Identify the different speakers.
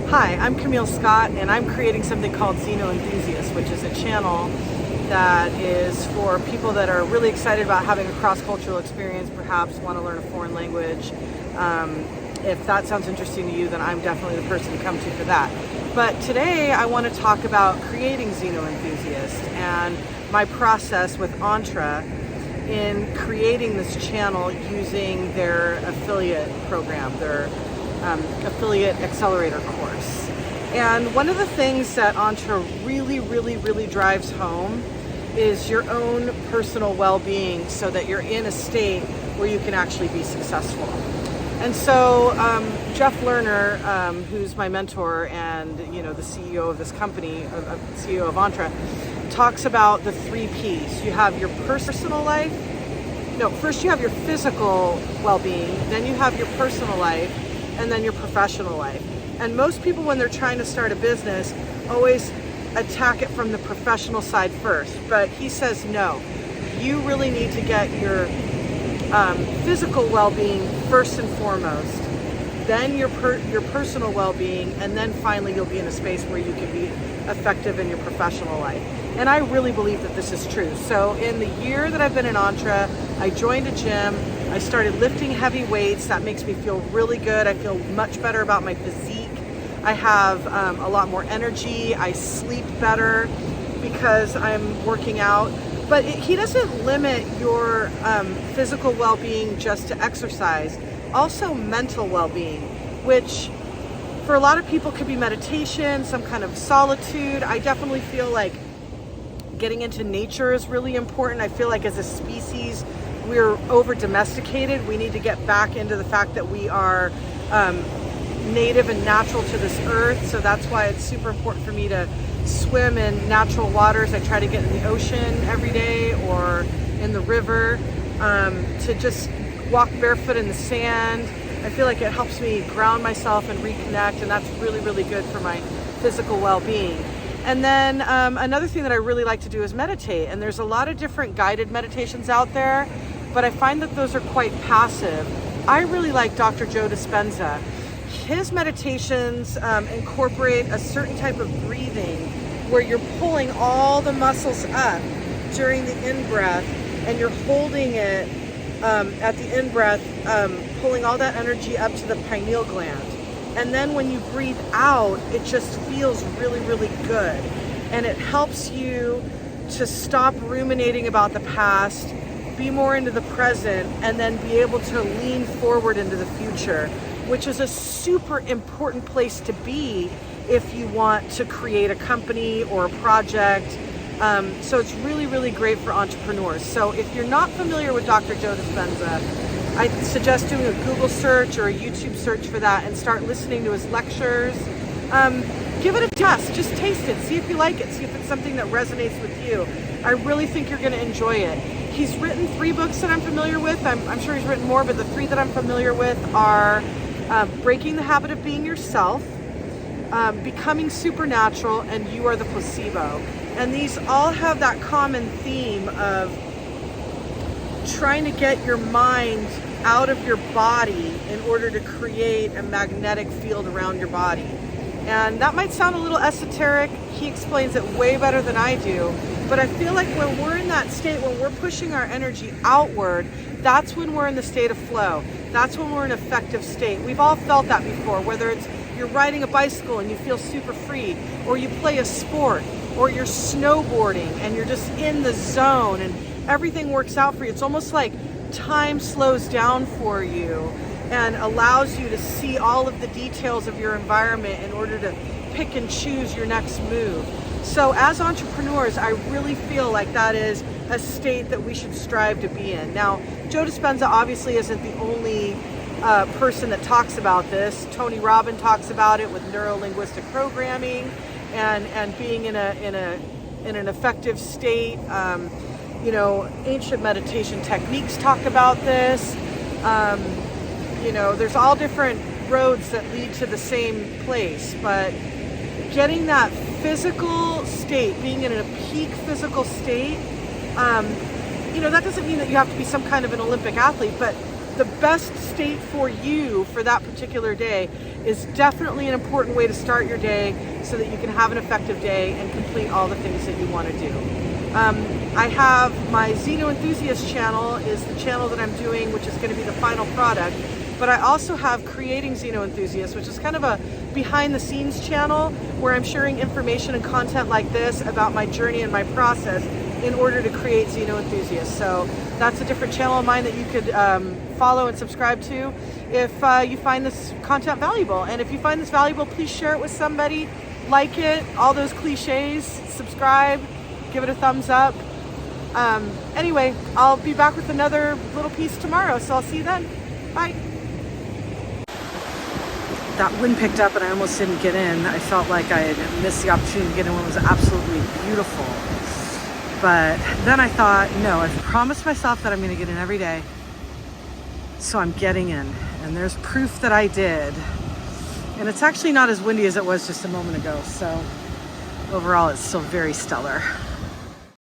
Speaker 1: Hi, I'm Camille Scott, and I'm creating something called Xenoenthusiast, which is a channel that is for people that are really excited about having a cross-cultural experience, perhaps want to learn a foreign language. If that sounds interesting to you, then I'm definitely the person to come to for that. But today I want to talk about creating Xenoenthusiast and my process with ENTRE in creating this channel using their affiliate program, their affiliate accelerator course. And one of the things that ENTRE really drives home is your own personal well-being, so that you're in a state where you can actually be successful. And so Jeff Lerner, who's my mentor and the CEO of this company, CEO of ENTRE, talks about the 3 Ps. You have your personal life. No, first you have your physical well-being, then you have your personal life, and then your professional life. And most people, when they're trying to start a business, always attack it from the professional side first. But he says no. You really need to get your physical well-being first and foremost, then your personal well-being, and then finally you'll be in a space where you can be effective in your professional life. And I really believe that this is true. So in the year that I've been in ENTRE, I joined a gym. I started lifting heavy weights. That makes me feel really good. I feel much better about my physique. I have a lot more energy. I sleep better because I'm working out. But he doesn't limit your physical well-being just to exercise. Also mental well-being, which for a lot of people could be meditation, some kind of solitude. I definitely feel like getting into nature is really important. I feel like as a species, we're over domesticated. We need to get back into the fact that we are native and natural to this earth. So that's why it's super important for me to swim in natural waters. I try to get in the ocean every day or in the river, to just walk barefoot in the sand. I feel like it helps me ground myself and reconnect, and that's really good for my physical well-being. And then another thing that I really like to do is meditate. And there's a lot of different guided meditations out there, but I find that those are quite passive. I really like Dr. Joe Dispenza. His meditations incorporate a certain type of breathing where you're pulling all the muscles up during the in-breath, and you're holding it at the in-breath, pulling all that energy up to the pineal gland. And then when you breathe out, it just feels really good. And it helps you to stop ruminating about the past, be more into the present, and then be able to lean forward into the future, which is a super important place to be if you want to create a company or a project. So it's really great for entrepreneurs. So if you're not familiar with Dr. Joe Dispenza, I suggest doing a Google search or a YouTube search for that and start listening to his lectures. Give it a test, just taste it, see if you like it, see if it's something that resonates with you. I really think you're gonna enjoy it. He's written 3 books that I'm familiar with. I'm sure he's written more, but the 3 that I'm familiar with are Breaking the Habit of Being Yourself, Becoming Supernatural, and You Are the Placebo. And these all have that common theme of trying to get your mind out of your body in order to create a magnetic field around your body. And that might sound a little esoteric. He explains it way better than I do. But I feel like when we're in that state, when we're pushing our energy outward, that's when we're in the state of flow. That's when we're in an effective state. We've all felt that before, whether it's you're riding a bicycle and you feel super free, or you play a sport, or you're snowboarding and you're just in the zone and everything works out for you. It's almost like time slows down for you and allows you to see all of the details of your environment in order to pick and choose your next move. So as entrepreneurs, I really feel like that is a state that we should strive to be in. Now, Joe Dispenza obviously isn't the only person that talks about this. Tony Robbins talks about it with neuro-linguistic programming and being in an effective state. Ancient meditation techniques talk about this. There's all different roads that lead to the same place, but getting that physical state, being in a peak physical state, that doesn't mean that you have to be some kind of an Olympic athlete, but the best state for you for that particular day is definitely an important way to start your day so that you can have an effective day and complete all the things that you want to do. I have my Xenoenthusiast channel is the channel that I'm doing, which is going to be the final product. But I also have Creating Xenoenthusiast, which is kind of a behind the scenes channel where I'm sharing information and content like this about my journey and my process in order to create Xenoenthusiast. So that's a different channel of mine that you could follow and subscribe to if you find this content valuable. And if you find this valuable, please share it with somebody, like it, all those cliches, subscribe, give it a thumbs up. Anyway, I'll be back with another little piece tomorrow, so I'll see you then. Bye. That wind picked up and I almost didn't get in. I felt like I had missed the opportunity to get in when it was absolutely beautiful. But then I thought, no, I've promised myself that I'm going to get in every day. So I'm getting in. And there's proof that I did. And it's actually not as windy as it was just a moment ago. So overall, it's still very stellar.